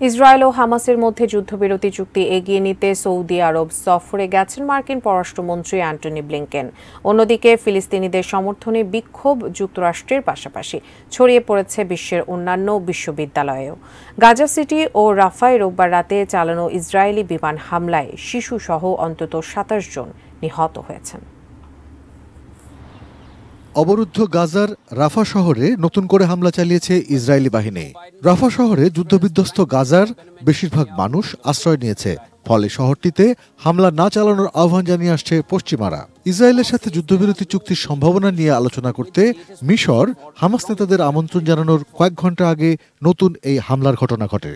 Israel ও হামাসের মধ্যে যুদ্ধবিরতি চুক্তি এগিয়ে নিতে সৌদি আরব সফরে গেছেন মার্কিন পররাষ্ট্রমন্ত্রী অ্যান্টনি ব্লিংকেন। অন্যদিকে ফিলিস্তিনিদের সমর্থনে বিক্ষোভ যুক্তরাষ্ট্রের পাশাপাশি ছড়িয়ে পড়েছে বিশ্বের অন্যান্য বিশ্ববিদ্যালয়েও। গাজা সিটি ও রাফায় রোববার রাতে চালানো ইসরায়েলি বিমান হামলায় শিশুসহ অন্তত ২৭ জন নিহত হয়েছেন। অবরুদ্ধ গাজার রাফা শহরে নতুন করে হামলা চালিয়েছে ইসরায়েলি বাহিনী। রাফা শহরে যুদ্ধবিধ্বস্ত গাজার বেশিরভাগ মানুষ আশ্রয় নিয়েছে, ফলে শহরটিতে হামলা না চালানোর আহ্বান জানিয়ে আসছে পশ্চিমারা। ইসরায়েলের সাথে যুদ্ধবিরতি চুক্তির সম্ভাবনা নিয়ে আলোচনা করতে মিশর হামাস নেতাদের আমন্ত্রণ জানানোর কয়েক ঘন্টা আগে নতুন এই হামলার ঘটনা ঘটে।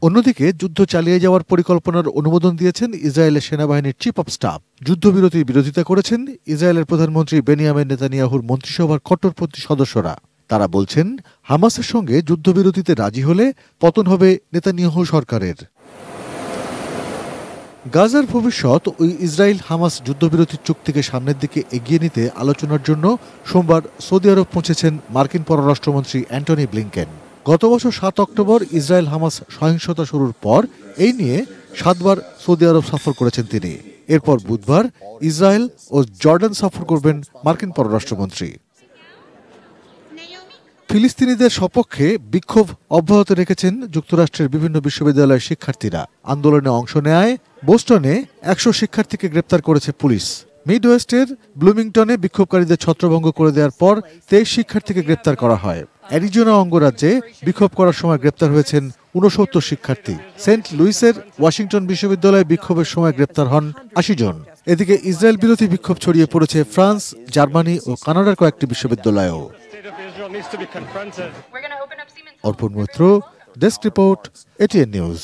অন্যদিকে যুদ্ধ চালিয়ে যাওয়ার পরিকল্পনার অনুমোদন দিয়েছেন ইসরায়েলের সেনাবাহিনীর চিফ অব স্টাফ। যুদ্ধবিরতির বিরোধিতা করেছেন ইসরায়েলের প্রধানমন্ত্রী বেনিয়ামিন নেতানিয়াহুর মন্ত্রিসভার কট্টরপন্থী সদস্যরা। তারা বলছেন, হামাসের সঙ্গে যুদ্ধবিরতিতে রাজি হলে পতন হবে নেতানিয়াহু সরকারের। গাজার ভবিষ্যৎ ওই ইসরায়েল হামাস যুদ্ধবিরতির চুক্তিকে সামনের দিকে এগিয়ে নিতে আলোচনার জন্য সোমবার সৌদি আরব পৌঁছেছেন মার্কিন পররাষ্ট্রমন্ত্রী অ্যান্টনি ব্লিংকেন। গত বছর ৭ অক্টোবর ইসরায়েল হামাস সহিংসতা শুরুর পর এই নিয়ে ৭বার সৌদি আরব সফর করেছেন তিনি। এরপর বুধবার ইসরায়েল ও জর্ডান সফর করবেন মার্কিন পররাষ্ট্রমন্ত্রী। ফিলিস্তিনিদের সপক্ষে বিক্ষোভ অব্যাহত রেখেছেন যুক্তরাষ্ট্রের বিভিন্ন বিশ্ববিদ্যালয়ের শিক্ষার্থীরা। আন্দোলনে অংশ নেয় বোস্টনে ১০০ শিক্ষার্থীকে গ্রেপ্তার করেছে পুলিশ। মিডওয়েস্টের ব্লুমিংটনে বিক্ষোভকারীদের ছত্রভঙ্গ করে দেওয়ার পর ২৩ শিক্ষার্থীকে গ্রেপ্তার করা হয়। অ্যারিজোনা অঙ্গরাজ্যে বিক্ষোভ করার সময় গ্রেপ্তার হয়েছেন ৬৯ শিক্ষার্থী। সেন্ট লুইসের ওয়াশিংটন বিশ্ববিদ্যালয়ে বিক্ষোভের সময় গ্রেপ্তার হন ৮০ জন। এদিকে ইসরায়েল বিরোধী বিক্ষোভ ছড়িয়ে পড়েছে ফ্রান্স, জার্মানি ও কানাডার কয়েকটি বিশ্ববিদ্যালয়েও। Arpan Maitra, desk report, ATN news.